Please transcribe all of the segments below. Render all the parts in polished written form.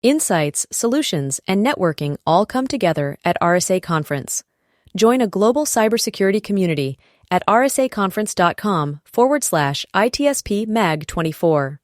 Insights, solutions, and networking all come together at RSA Conference. Join a global cybersecurity community at rsaconference.com/ITSP Mag 24.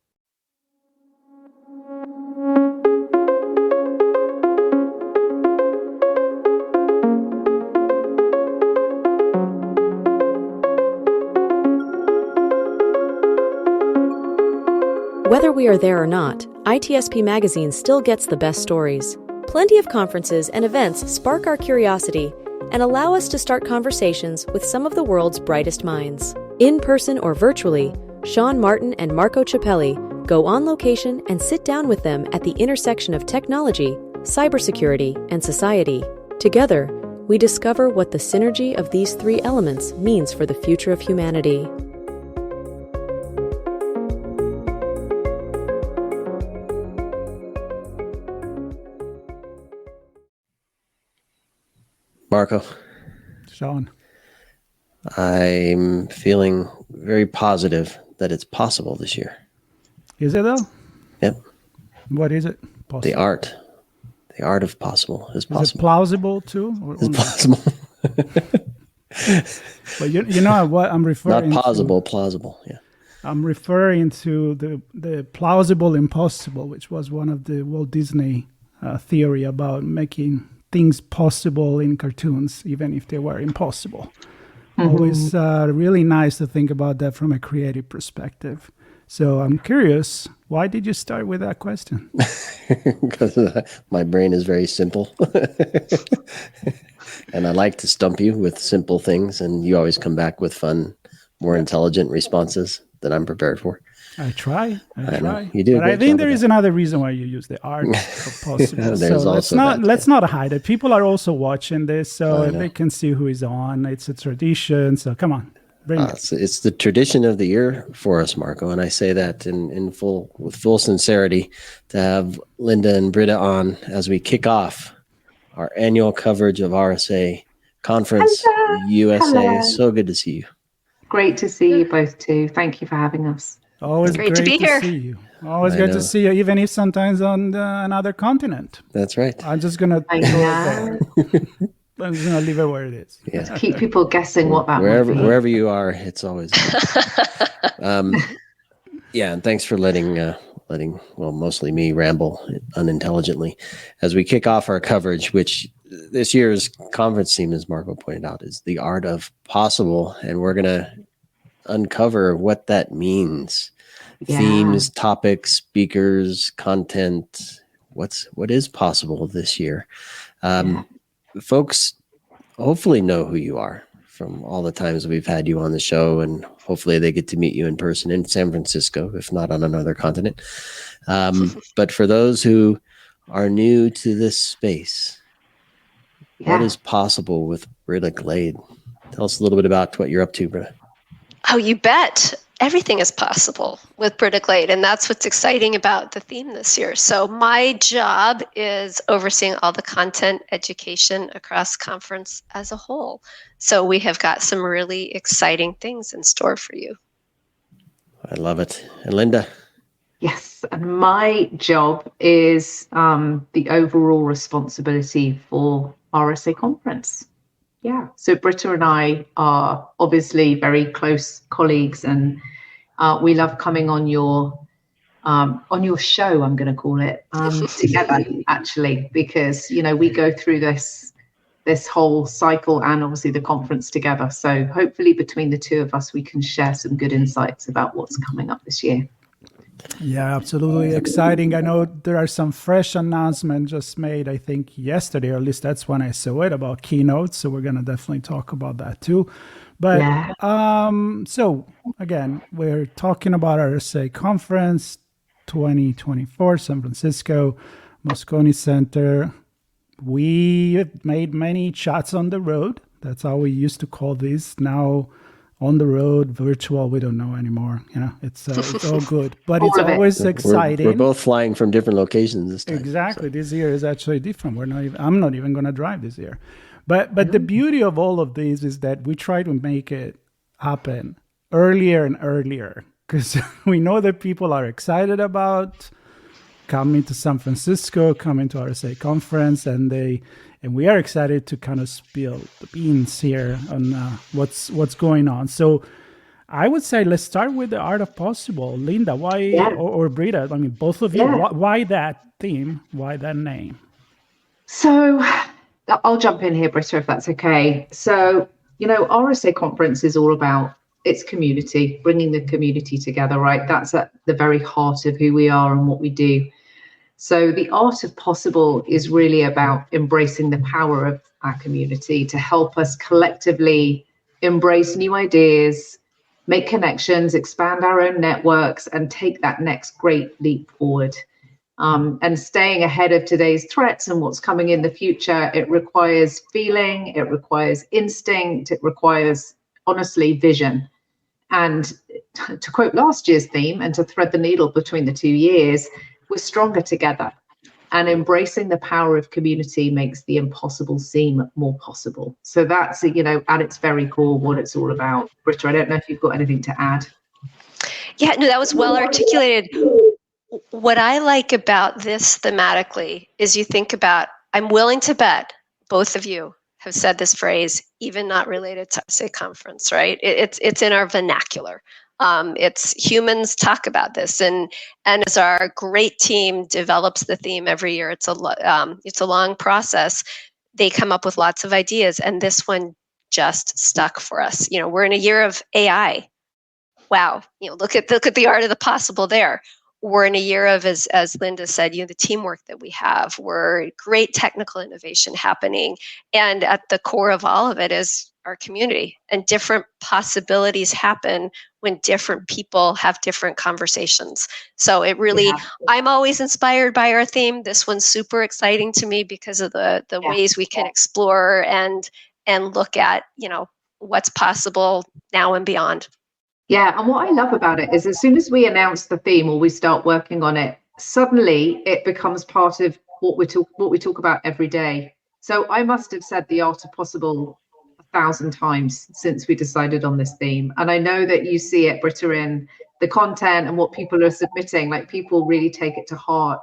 Whether we are there or not, ITSP Magazine still gets the best stories. Plenty of conferences and events spark our curiosity and allow us to start conversations with some of the world's brightest minds. In person or virtually, Sean Martin and Marco Ciappelli go on location and sit down with them at the intersection of technology, cybersecurity, and society. Together, we discover what the synergy of these three elements means for the future of humanity. Marco. Sean. I'm feeling very positive that it's possible this year. Is it though? Yep. What is it? Possible? The art of possible is possible. Is it plausible too? It's possible. But you know what I'm referring to? Not possible, plausible. Yeah. I'm referring to the plausible impossible, which was one of the Walt Disney theory about making things possible in cartoons, even if they were impossible. Mm-hmm. Always really nice to think about that from a creative perspective. So I'm curious, why did you start with that question? Because my brain is very simple. And I like to stump you with simple things, and you always come back with fun, more intelligent responses that I'm prepared for. I try. You do. But I think there is another reason why you use the art of possible. So let's not hide it. People are also watching this, so they can see who is on. It's a tradition. So come on, bring it. It's the tradition of the year for us, Marco, and I say that with full sincerity to have Linda and Britta on as we kick off our annual coverage of RSA Conference. Hello. USA. Hello. So good to see you. Great to see you both too. Thank you for having us. Always great to be here. See you. Always good to see you, even if sometimes on another continent. That's right. I'm just going to throw it there. I'm just going to leave it where it is. Yeah. To keep people guessing what that wherever you are, it's always yeah, and thanks for letting mostly me ramble unintelligently as we kick off our coverage, which this year's conference theme, as Marco pointed out, is the art of possible, and we're going to uncover what that means. Yeah. Themes, topics, speakers, content, what is possible this year. Folks hopefully know who you are from all the times we've had you on the show, and hopefully they get to meet you in person in San Francisco, if not on another continent. But for those who are new to this space, what is possible with Britta Glade? Tell us a little bit about what you're up to, Britta. Oh, you bet. Everything is possible with Britta Glade, and that's what's exciting about the theme this year. So my job is overseeing all the content education across conference as a whole. So we have got some really exciting things in store for you. I love it. And Linda? Yes, and my job is the overall responsibility for RSA Conference. Yeah, so Britta and I are obviously very close colleagues, and we love coming on your show, I'm going to call it, together, actually, because, we go through this whole cycle and obviously the conference together. So hopefully between the two of us, we can share some good insights about what's coming up this year. Yeah, absolutely exciting. I know there are some fresh announcements just made, I think yesterday, or at least that's when I saw it, about keynotes. So we're going to definitely talk about that too. But so again, we're talking about RSA Conference 2024, San Francisco, Moscone Center. We made many chats on the road. That's how we used to call these. Now on the road, virtual, we don't know anymore. It's all good, but it's always exciting. We're both flying from different locations this time. Exactly. So. This year is actually different. I'm not even going to drive this year. But the beauty of all of these is that we try to make it happen earlier and earlier, because we know that people are excited about coming to San Francisco, coming to RSA Conference, and we are excited to kind of spill the beans here on what's going on. So I would say let's start with the art of possible. Linda, why, or Britta, I mean, both of you, why that theme? Why that name? So I'll jump in here, Britta, if that's okay. So, RSA Conference is all about its community, bringing the community together, right? That's at the very heart of who we are and what we do. So the art of possible is really about embracing the power of our community to help us collectively embrace new ideas, make connections, expand our own networks, and take that next great leap forward. And staying ahead of today's threats and what's coming in the future, it requires feeling, it requires instinct, it requires, honestly, vision. And to quote last year's theme, and to thread the needle between the 2 years, we're stronger together. And embracing the power of community makes the impossible seem more possible. So that's, at its very core, what it's all about. Britta, I don't know if you've got anything to add. Yeah, no, that was well articulated. What I like about this thematically is you think about, I'm willing to bet, both of you have said this phrase, even not related to RSA Conference, right? It's in our vernacular. It's humans talk about this, and as our great team develops the theme every year, it's a long process. They come up with lots of ideas, and this one just stuck for us. We're in a year of AI. Wow, look at the art of the possible there. We're in a year of, as Linda said, the teamwork that we have. We're great technical innovation happening. And at the core of all of it is our community. And different possibilities happen when different people have different conversations. So it really, I'm always inspired by our theme. This one's super exciting to me because of the ways we can explore and look at, what's possible now and beyond. Yeah, and what I love about it is as soon as we announce the theme or we start working on it, suddenly it becomes part of what we talk about every day. So I must have said the art of possible 1,000 times since we decided on this theme. And I know that you see it, Britta, in the content and what people are submitting, like people really take it to heart.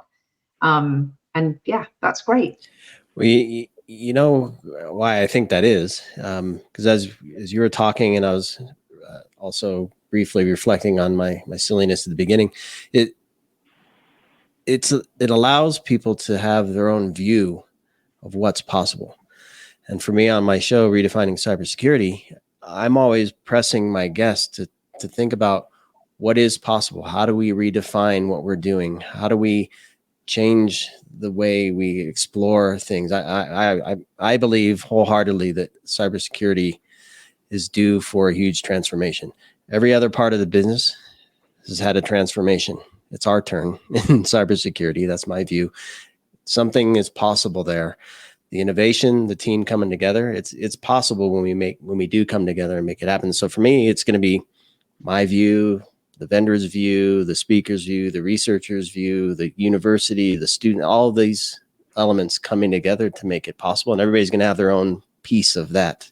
And yeah, that's great. Well, you know why I think that is, because as you were talking and I was also briefly reflecting on my silliness at the beginning, it allows people to have their own view of what's possible. And for me on my show, Redefining Cybersecurity, I'm always pressing my guests to think about what is possible. How do we redefine what we're doing? How do we change the way we explore things? I believe wholeheartedly that cybersecurity is due for a huge transformation. Every other part of the business has had a transformation. It's our turn in cybersecurity. That's my view. Something is possible there. The innovation, the team coming together, it's possible when we do come together and make it happen. So for me, it's going to be my view, the vendor's view, the speaker's view, the researcher's view, the university, the student, all of these elements coming together to make it possible. And everybody's going to have their own piece of that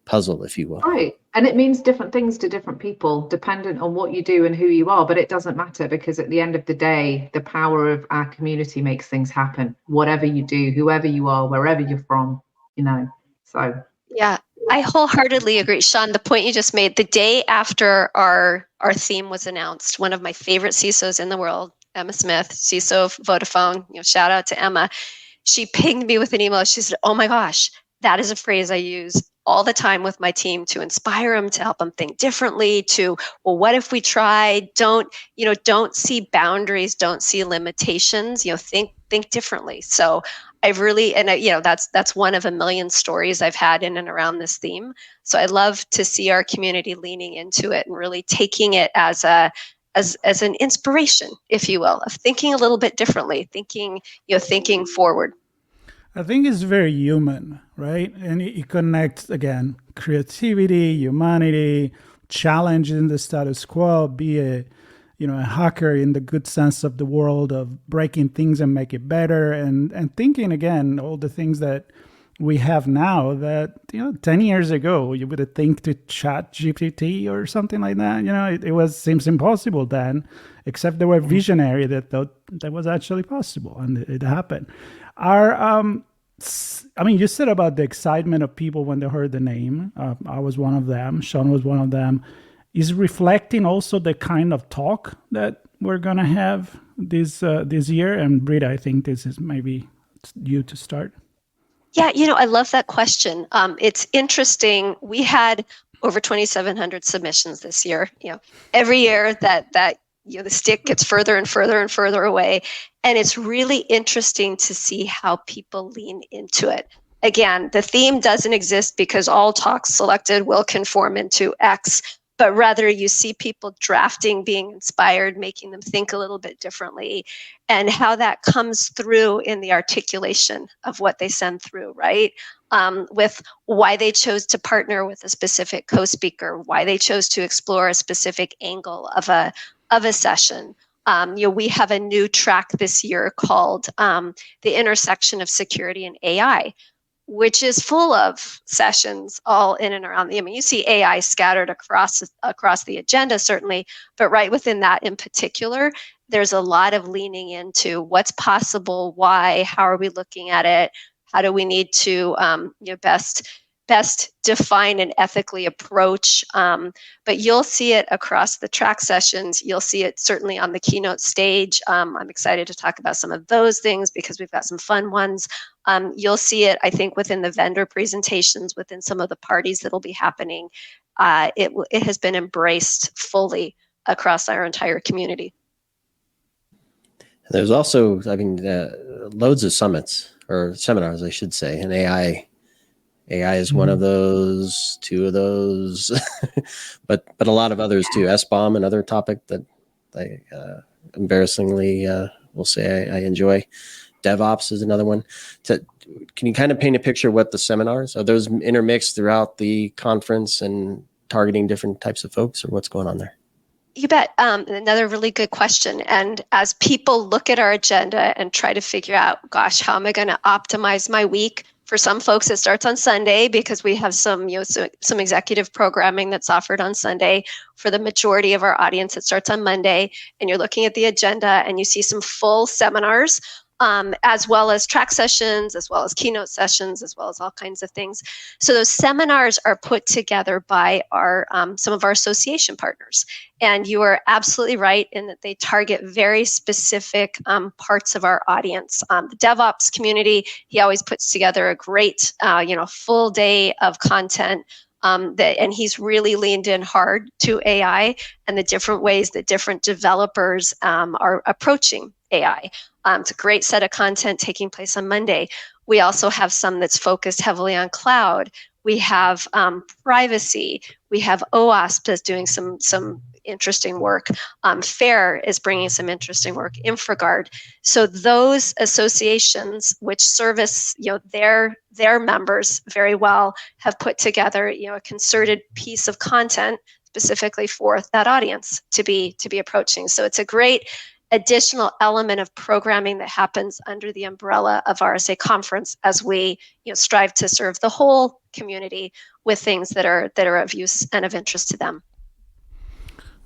puzzle, if you will. Right. And it means different things to different people, dependent on what you do and who you are. But it doesn't matter, because at the end of the day, the power of our community makes things happen. Whatever you do, whoever you are, wherever you're from, so. Yeah, I wholeheartedly agree. Sean, the point you just made, the day after our theme was announced, one of my favorite CISOs in the world, Emma Smith, CISO of Vodafone, shout out to Emma, she pinged me with an email. She said, oh my gosh, that is a phrase I use all the time with my team to inspire them, to help them think differently, to, well, what if we try? Don't see boundaries, don't see limitations, think differently. So I've really, and that's one of a million stories I've had in and around this theme. So I love to see our community leaning into it and really taking it as an inspiration, if you will, of thinking a little bit differently, thinking forward. I think it's very human, right? And it connects, again, creativity, humanity, challenging the status quo, be a hacker in the good sense of the world, of breaking things and make it better, and thinking, again, all the things that we have now that 10 years ago you would think to chat GPT or something like that. It seems impossible then, except there were visionary that thought that was actually possible, and it happened. You said about the excitement of people when they heard the name. I was one of them. Sean was one of them. Is reflecting also the kind of talk that we're gonna have this year. And Britta, I think this is maybe you to start. Yeah, I love that question. It's interesting. We had over 2,700 submissions this year. Every year that the stick gets further and further and further away, and it's really interesting to see how people lean into it. Again, the theme doesn't exist because all talks selected will conform into X, but rather you see people drafting, being inspired, making them think a little bit differently, and how that comes through in the articulation of what they send through, right? With why they chose to partner with a specific co-speaker, why they chose to explore a specific angle of a session. We have a new track this year called The Intersection of Security and AI, which is full of sessions all in and around. You see AI scattered across the agenda, certainly, but right within that in particular, there's a lot of leaning into what's possible, why, how are we looking at it, how do we need to best define and ethically approach. But you'll see it across the track sessions. You'll see it certainly on the keynote stage. I'm excited to talk about some of those things because we've got some fun ones. You'll see it, I think, within the vendor presentations, within some of the parties that'll be happening. It has been embraced fully across our entire community. There's also, loads of summits or seminars, I should say, and AI is one of those, two of those, but a lot of others too. SBOM, another topic that I embarrassingly will say I enjoy. DevOps is another one. Can you kind of paint a picture of what the seminars are? Those intermixed throughout the conference and targeting different types of folks, or what's going on there? You bet. Another really good question. And as people look at our agenda and try to figure out, gosh, how am I going to optimize my week? For some folks, it starts on Sunday because we have some executive programming that's offered on Sunday. For the majority of our audience, it starts on Monday. And you're looking at the agenda and you see some full seminars, as well as track sessions, as well as keynote sessions, as well as all kinds of things. So those seminars are put together by our some of our association partners. And you are absolutely right in that they target very specific parts of our audience. The DevOps community, he always puts together a great, full day of content. And he's really leaned in hard to AI and the different ways that different developers are approaching AI. It's a great set of content taking place on Monday. We also have some that's focused heavily on cloud. We have privacy. We have OWASP that's doing some interesting work. FAIR is bringing some interesting work. InfraGard. So those associations, which service their members very well, have put together a concerted piece of content specifically for that audience to be approaching. So it's a great additional element of programming that happens under the umbrella of RSA Conference as we strive to serve the whole community with things that are of use and of interest to them.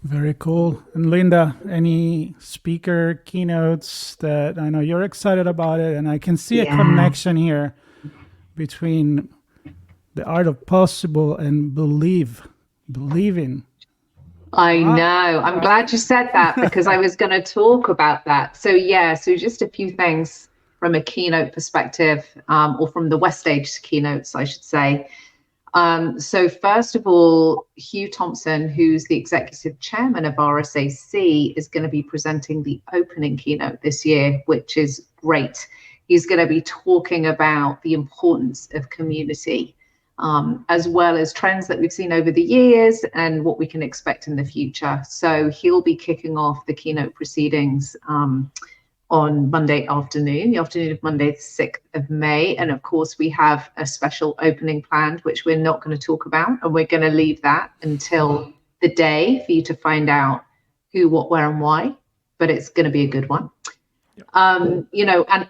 Very cool. And Linda, any speaker keynotes that I know you're excited about it, and I can see a connection here between the art of possible and believing. I know. I'm glad you said that because I was going to talk about that. So just a few things from a keynote perspective, or from the West Stage keynotes, I should say. So first of all, Hugh Thompson, who's the executive chairman of RSAC, is going to be presenting the opening keynote this year, which is great. He's going to be talking about the importance of community, as well as trends that we've seen over the years and what we can expect in the future. So he'll be kicking off the keynote proceedings on Monday afternoon, the afternoon of Monday, the 6th of May. And of course, we have a special opening planned, which we're not going to talk about. And we're going to leave that until the day for you to find out who, what, where, and why. But it's going to be a good one. And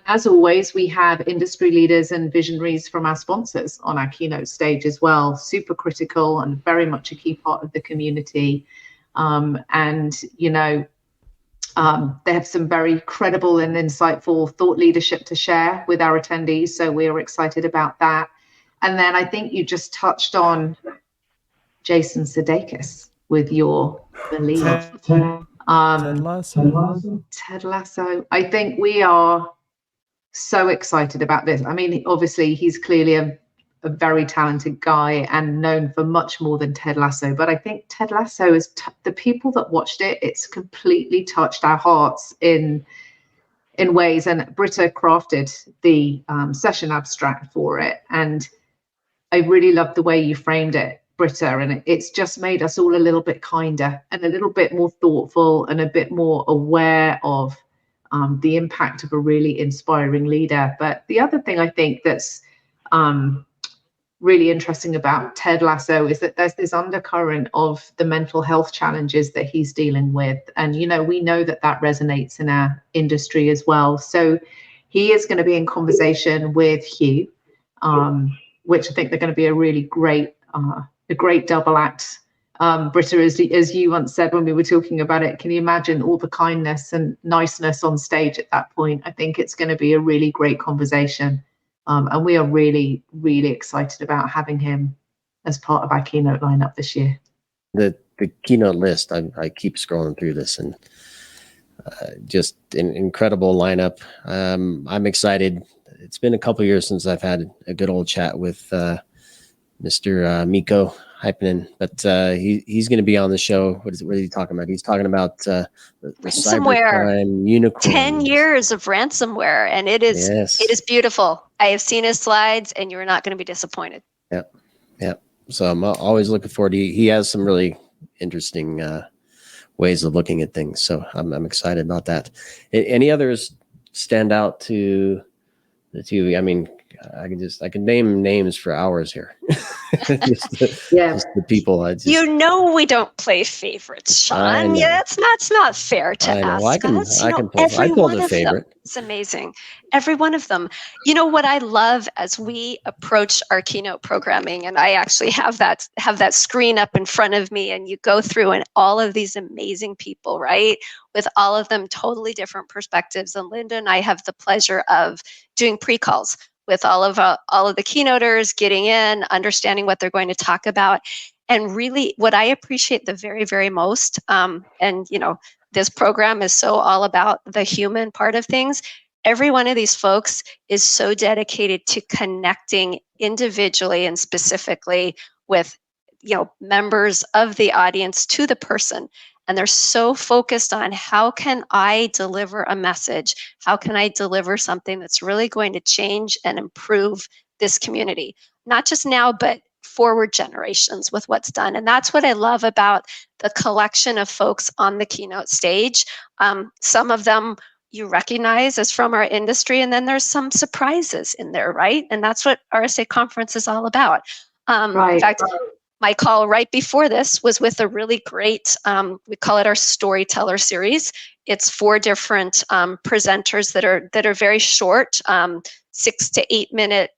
as always, we have industry leaders and visionaries from our sponsors on our keynote stage as well, super critical and very much a key part of the community. They have some very credible and insightful thought leadership to share with our attendees. So we're excited about that. And then I think you just touched on Jason Sudeikis with your belief. Ted Lasso. Ted Lasso. I think we are so excited about this. I mean, obviously, he's clearly a very talented guy and known for much more than Ted Lasso. But I think Ted Lasso is the people that watched it, it's completely touched our hearts in ways. And Britta crafted the session abstract for it. And I really loved the way you framed it, Britta, and it's just made us all a little bit kinder and a little bit more thoughtful and a bit more aware of the impact of a really inspiring leader. But the other thing I think that's really interesting about Ted Lasso is that there's this undercurrent of the mental health challenges that he's dealing with. And, we know that resonates in our industry as well. So he is going to be in conversation with Hugh, which I think they're going to be a really great double act. Britta, as you once said when we were talking about it, can you imagine all the kindness and niceness on stage at that point? I think it's going to be a really great conversation. And we are really, really excited about having him as part of our keynote lineup this year. The keynote list, I keep scrolling through this, and just an incredible lineup. I'm excited. It's been a couple of years since I've had a good old chat with Mr. Mikko Hyppinen, but he's going to be on the show. What is he talking about? He's talking about the cybercrime unicorn. 10 years of ransomware, and it is beautiful. I have seen his slides, and you're not going to be disappointed. Yeah. So I'm always looking forward to. He has some really interesting ways of looking at things. So I'm excited about that. Any others stand out to the two? I mean, I can name names for hours here. just the people. We don't play favorites, Sean. Yeah, that's not fair to ask us. I pull the favorite. It's amazing. Every one of them. What I love as we approach our keynote programming, and I actually have that screen up in front of me, and you go through and all of these amazing people, right? With all of them totally different perspectives. And Linda and I have the pleasure of doing pre-calls with all of the keynoters, getting in, understanding what they're going to talk about. And really what I appreciate the very, very most, this program is so all about the human part of things. Every one of these folks is so dedicated to connecting individually and specifically with, members of the audience to the person. And they're so focused on how can I deliver a message? How can I deliver something that's really going to change and improve this community? Not just now, but forward generations with what's done. And that's what I love about the collection of folks on the keynote stage. Some of them you recognize as from our industry, and then there's some surprises in there, right? And that's what RSA Conference is all about. In fact, my call right before this was with a really great, we call it our storyteller series. It's 4 different presenters that are very short, 6 to 8 minute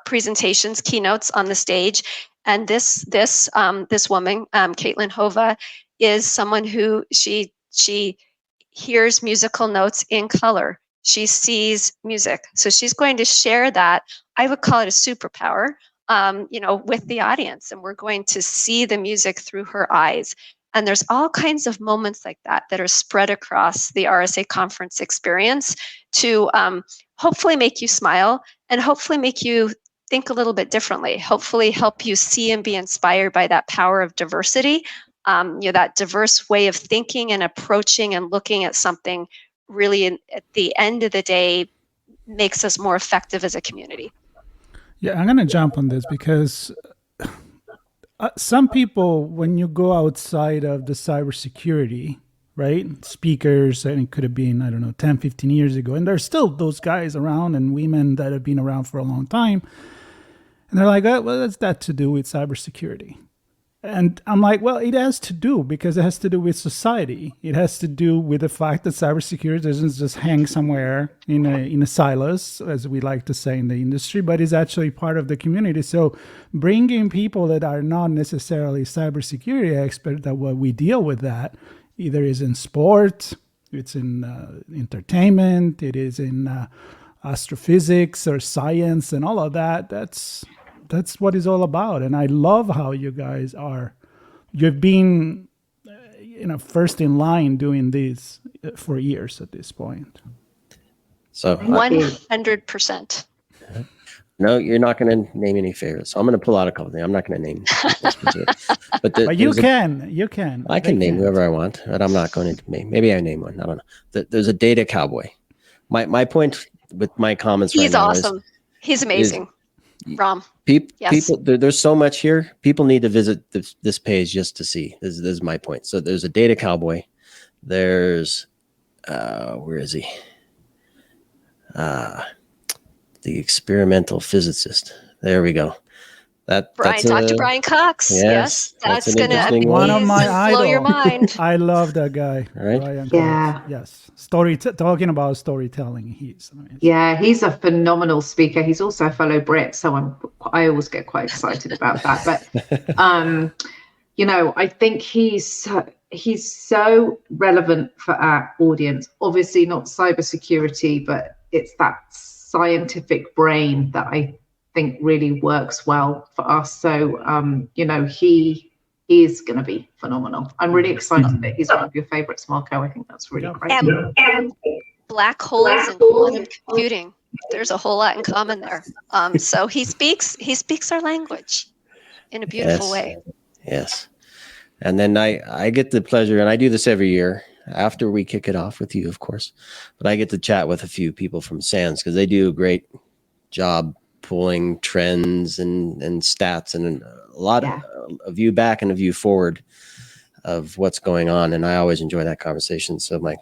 presentations, keynotes on the stage. And this woman, Caitlin Hova, is someone who she hears musical notes in color. She sees music. So she's going to share that. I would call it a superpower. With the audience, and we're going to see the music through her eyes. And there's all kinds of moments like that are spread across the RSA Conference experience to hopefully make you smile and hopefully make you think a little bit differently, hopefully help you see and be inspired by that power of diversity, that diverse way of thinking and approaching and looking at something really at the end of the day makes us more effective as a community. Yeah, I'm going to jump on this because some people, when you go outside of the cybersecurity, right, speakers, and it could have been, 10, 15 years ago, and there's still those guys around and women that have been around for a long time. And they're like, well, what's that to do with cybersecurity? And I'm like, well, it has to do, because it has to do with society. It has to do with the fact that cybersecurity doesn't just hang somewhere in a silos, as we like to say in the industry, but is actually part of the community. So bringing people that are not necessarily cybersecurity experts, that what we deal with that, either is in sport, it's in entertainment, it is in astrophysics or science and all of that. That's what it's all about. And I love how you guys you've been, first in line doing this for years at this point. So 100%. No, you're not going to name any favorites. So I'm going to pull out a couple things. I'm not going to name specific. But you can. I can name whoever I want, but I'm not going to name. Maybe I name one. I don't know. There's a data cowboy. My point with my comments He's right now awesome. He's amazing. Rom. Yes. People, there's so much here. People need to visit this page just to see. This is my point. So there's a data cowboy. There's, where is he? The experimental physicist. There we go. Dr. Brian Cox. Yes, that's going to one of my blow your mind. I love that guy. Right? Brian Yeah. Cox. Yes. Talking about storytelling. He's amazing. Yeah, he's a phenomenal speaker. He's also a fellow Brit, so I always get quite excited about that. But I think he's so relevant for our audience. Obviously not cybersecurity, but it's that scientific brain that I think really works well for us. So he is going to be phenomenal. I'm really excited that he's one of your favorites, Marco. I think that's really great. And black holes and quantum computing. There's a whole lot in common there. So he speaks our language in a beautiful way. Yes. And then I get the pleasure, and I do this every year after we kick it off with you, of course, but I get to chat with a few people from SANS because they do a great job pulling trends and stats and a lot of a view back and a view forward of what's going on. And I always enjoy that conversation. So my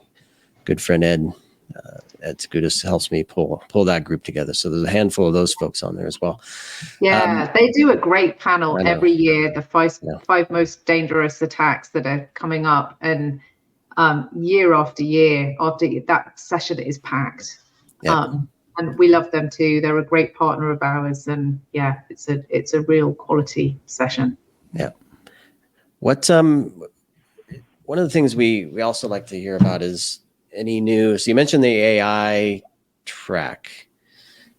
good friend Ed Skudis helps me pull that group together. So there's a handful of those folks on there as well. Yeah, they do a great panel every year, the five most dangerous attacks that are coming up. And year after year, after that session is packed. Yep. And we love them too. They're a great partner of ours, and it's a real quality session. Yeah. What one of the things we also like to hear about is any new. So you mentioned the AI track,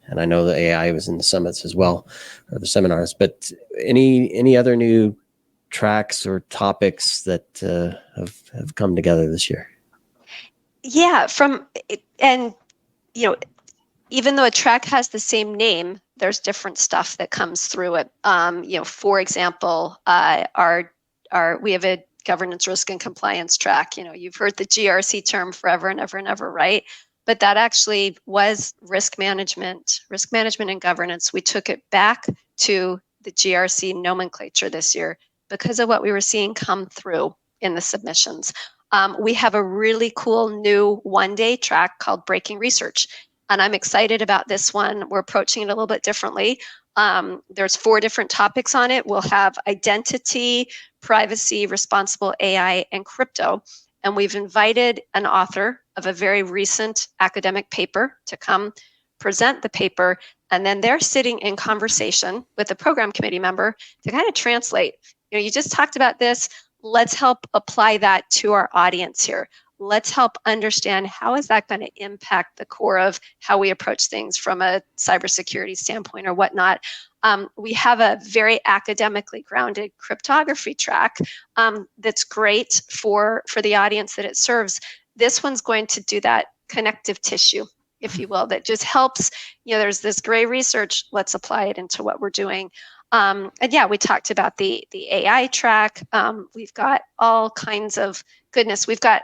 and I know the AI was in the summits as well, or the seminars. But any other new tracks or topics that have come together this year? Yeah, even though a track has the same name, there's different stuff that comes through it. For example, we have a governance, risk, and compliance track. You've heard the GRC term forever and ever and ever, right? But that actually was risk management and governance. We took it back to the GRC nomenclature this year because of what we were seeing come through in the submissions. We have a really cool new one-day track called Breaking Research. And I'm excited about this one. We're approaching it a little bit differently. There's 4 different topics on it. We'll have identity, privacy, responsible AI, and crypto. And we've invited an author of a very recent academic paper to come present the paper. And then they're sitting in conversation with a program committee member to kind of translate. You just talked about this. Let's help apply that to our audience here. Let's help understand how is that going to impact the core of how we approach things from a cybersecurity standpoint or whatnot. We have a very academically grounded cryptography track that's great for the audience that it serves. This one's going to do that connective tissue, if you will, that just helps. There's this great research. Let's apply it into what we're doing. We talked about the AI track. We've got all kinds of goodness. We've got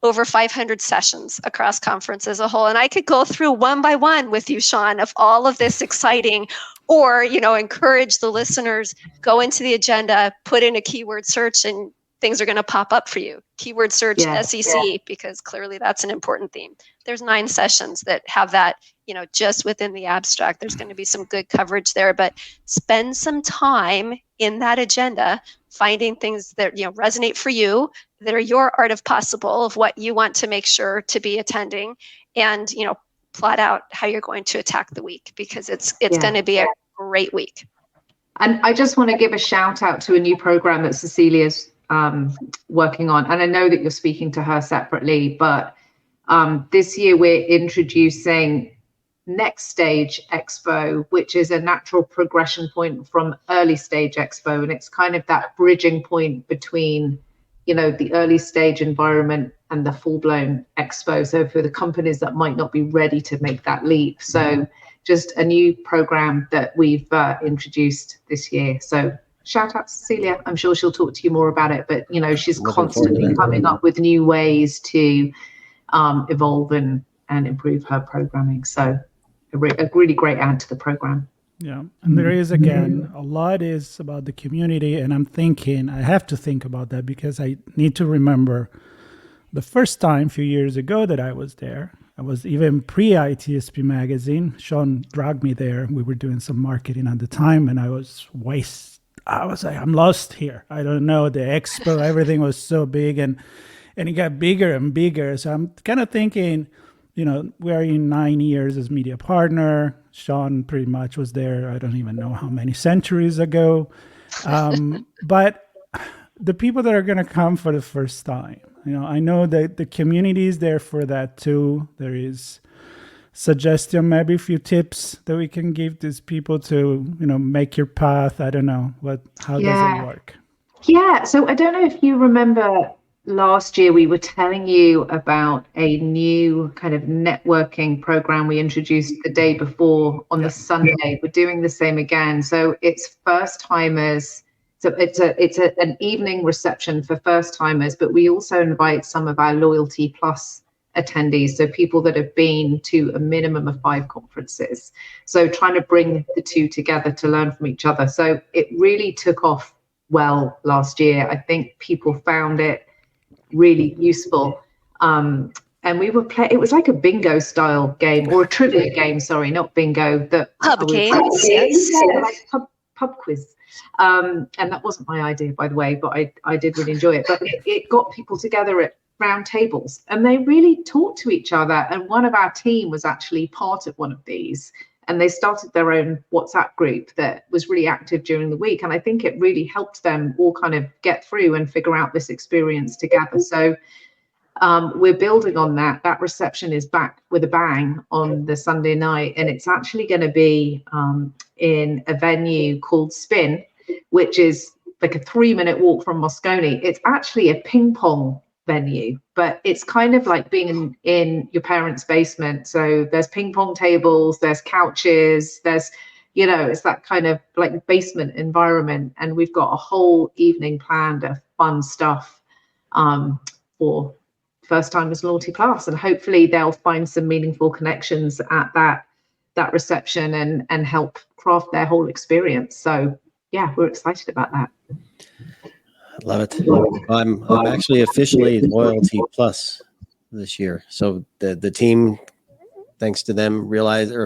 over 500 sessions across conference as a whole. And I could go through one by one with you, Sean, of all of this exciting, or, encourage the listeners, go into the agenda, put in a keyword search, and things are going to pop up for you. Keyword search, Yeah. SEC, because clearly that's an important theme. There's 9 sessions that have that, just within the abstract. There's going to be some good coverage there, but spend some time in that agenda finding things that resonate for you, that are your art of possible, of what you want to make sure to be attending, and plot out how you're going to attack the week, because it's going to be a great week. And I just want to give a shout out to a new program that Cecilia's working on. And I know that you're speaking to her separately, but this year we're introducing Next Stage Expo, which is a natural progression point from Early Stage Expo. And it's kind of that bridging point between, the early stage environment and the full-blown expo. So for the companies that might not be ready to make that leap. So just a new program that we've introduced this year. So shout out to Cecilia. I'm sure she'll talk to you more about it, but she's constantly coming up with new ways to evolve and improve her programming. So a really great add to the program. Yeah, and there is, again, a lot is about the community, and I'm thinking, I have to think about that, because I need to remember the first time a few years ago that I was there. I was even pre-ITSP magazine. Sean dragged me there. We were doing some marketing at the time, and I was like, I'm lost here. I don't know, the expo, everything was so big, and it got bigger and bigger. So I'm kind of thinking, we are in 9 years as media partner. Sean pretty much was there, I don't even know how many centuries ago. But the people that are going to come for the first time, I know that the community is there for that too. There is suggestion, maybe a few tips that we can give these people to, make your path. I don't know, how does it work? Yeah, so I don't know if you remember last year we were telling you about a new kind of networking program we introduced the day before on the Sunday. We're doing the same again. So it's first timers. So it's an evening reception for first timers, but we also invite some of our Loyalty Plus attendees, so people that have been to a minimum of 5 conferences. So trying to bring the two together to learn from each other. So it really took off well last year. I think people found it really useful. And we were it was like a bingo style game, or a trivia game, sorry, not bingo. Pub games, yes. Like pub quiz. And that wasn't my idea, by the way, but I did really enjoy it. But it got people together at round tables, and they really talked to each other. And one of our team was actually part of one of these, and they started their own WhatsApp group that was really active during the week. And I think it really helped them all kind of get through and figure out this experience together. So we're building on that. That reception is back with a bang on the Sunday night, and it's actually going to be in a venue called Spin, which is like a 3-minute walk from Moscone. It's actually a ping pong venue, but it's kind of like being in your parents' basement. So there's ping pong tables, there's couches, there's, it's that kind of like basement environment. And we've got a whole evening planned of fun stuff for first timers Loyalty Plus, and hopefully they'll find some meaningful connections at that reception and help craft their whole experience. So yeah, we're excited about that. Love it. I'm actually officially Loyalty Plus this year. So the team, thanks to them,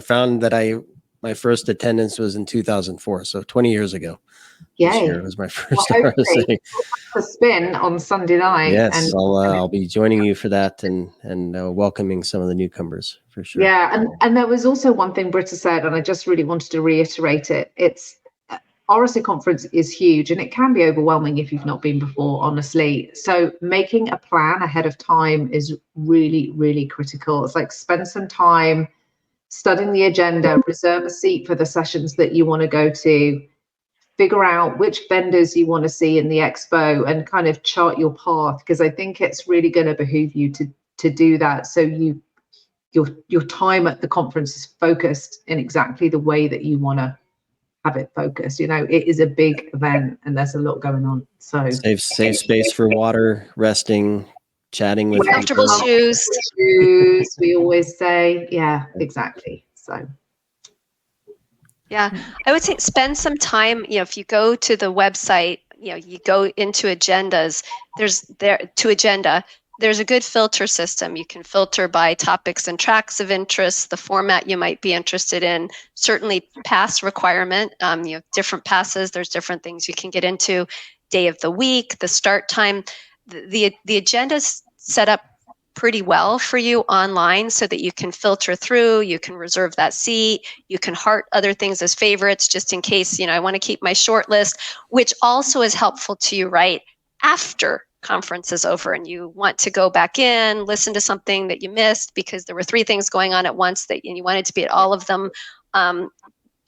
found that my first attendance was in 2004. So 20 years ago. Yay. This year was my first RSA. The Spin on Sunday night. Yes, I'll be joining you for that and welcoming some of the newcomers for sure. Yeah, and there was also one thing Britta said, and I just really wanted to reiterate it. It's RSA Conference is huge, and it can be overwhelming if you've not been before, honestly. So making a plan ahead of time is really, really critical. It's like spend some time studying the agenda, reserve a seat for the sessions that you want to go to, figure out which vendors you want to see in the expo, and kind of chart your path, because I think it's really going to behoove you to do that. So your time at the conference is focused in exactly the way that you want to have it focused. It is a big event and there's a lot going on. So save space for water, resting, chatting with comfortable shoes. We always say, yeah, exactly. So yeah, I would say spend some time, if you go to the website, you go into agendas, there's a good filter system. You can filter by topics and tracks of interest, the format you might be interested in, certainly pass requirement. You have different passes. There's different things you can get into, day of the week, the start time. The agenda's set up pretty well for you online so that you can filter through, you can reserve that seat, you can heart other things as favorites just in case, I want to keep my short list, which also is helpful to you right after conference is over and you want to go back in, listen to something that you missed because there were 3 things going on at once and you wanted to be at all of them.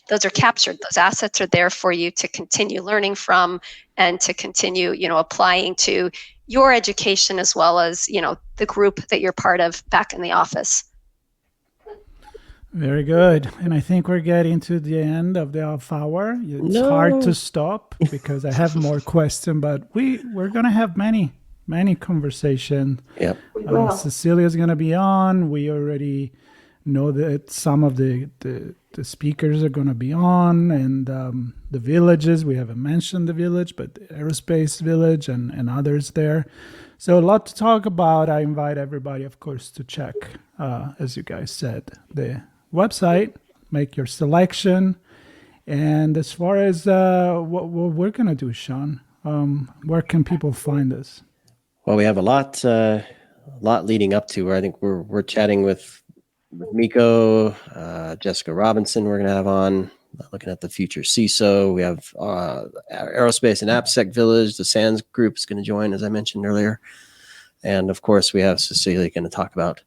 Those are captured. Those assets are there for you to continue learning from and to continue, applying to your education as well as, the group that you're part of back in the office. Very good. And I think we're getting to the end of the half hour. It's hard to stop because I have more questions, but we're going to have many conversations. Yep. Cecilia's going to be on. We already know that some of the speakers are going to be on, and the villages, we haven't mentioned the village, but the aerospace village and others there. So a lot to talk about. I invite everybody, of course, to check, as you guys said, the website, make your selection. And as far as what we're going to do, Sean, where can people find us? Well, we have a lot leading up to where I think we're chatting with Miko, Jessica Robinson we're going to have on, looking at the future CISO. We have Aerospace and AppSec Village. The SANS group is going to join, as I mentioned earlier. And, of course, we have Cecilia going to talk about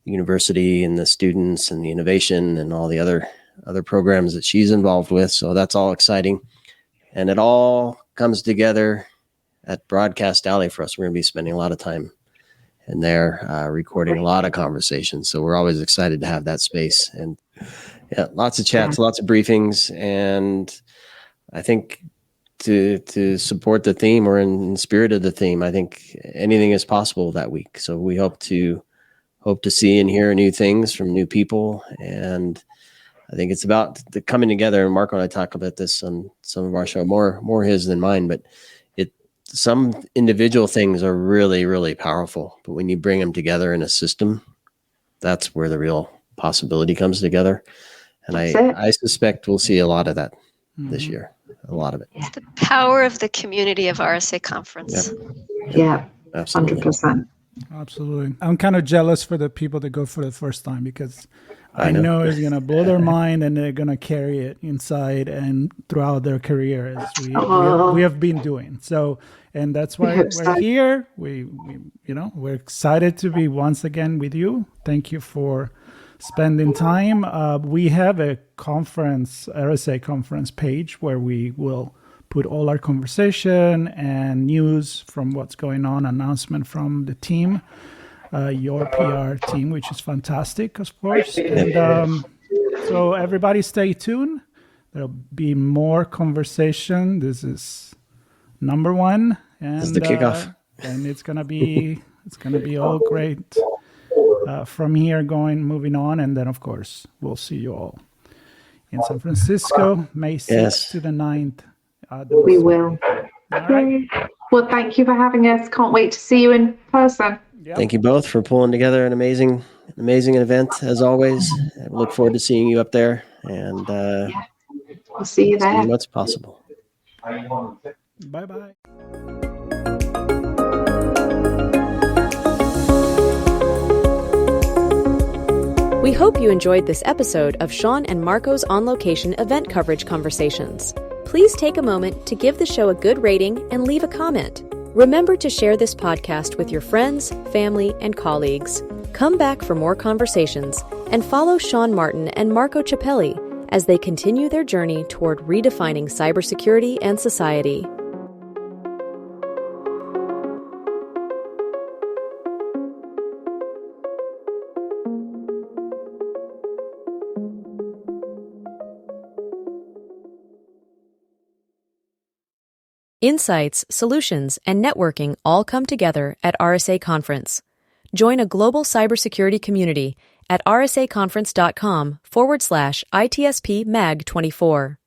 the university and the students and the innovation and all the other programs that she's involved with. So that's all exciting. And it all comes together at Broadcast Alley for us. We're going to be spending a lot of time in there, recording a lot of conversations. So we're always excited to have that space. And yeah, lots of chats, lots of briefings. And I think to support the theme or in spirit of the theme, I think anything is possible that week. So we hope to see and hear new things from new people. And I think it's about the coming together. And Marco and I talk about this on some of our show, more his than mine, but some individual things are really, really powerful, but when you bring them together in a system, that's where the real possibility comes together. And I suspect we'll see a lot of that this year, a lot of it. It's the power of the community of RSA Conference. Yeah, absolutely. 100%. Absolutely. I'm kind of jealous for the people that go for the first time because I know it's going to blow their mind and they're going to carry it inside and throughout their career as we have been doing. So, and that's why we're here. We're excited to be once again with you. Thank you for spending time. We have a conference, RSA conference page where we will put all our conversation and news from what's going on, announcement from the team, your PR team, which is fantastic, of course. And so everybody stay tuned. There'll be more conversation. This is number 1. And this is the kickoff. And it's gonna be all great from here moving on. And then of course we'll see you all in San Francisco, May 6th to the 9th. We will. All right. Well, thank you for having us. Can't wait to see you in person. Yep. Thank you both for pulling together an amazing event as always. I look forward to seeing you up there and We'll see you there. seeing what's possible. Bye-bye. We hope you enjoyed this episode of Sean and Marco's on-location event coverage conversations. Please take a moment to give the show a good rating and leave a comment. Remember to share this podcast with your friends, family, and colleagues. Come back for more conversations and follow Sean Martin and Marco Ciappelli as they continue their journey toward redefining cybersecurity and society. Insights, solutions, and networking all come together at RSA Conference. Join a global cybersecurity community at rsaconference.com/ITSP Mag 24.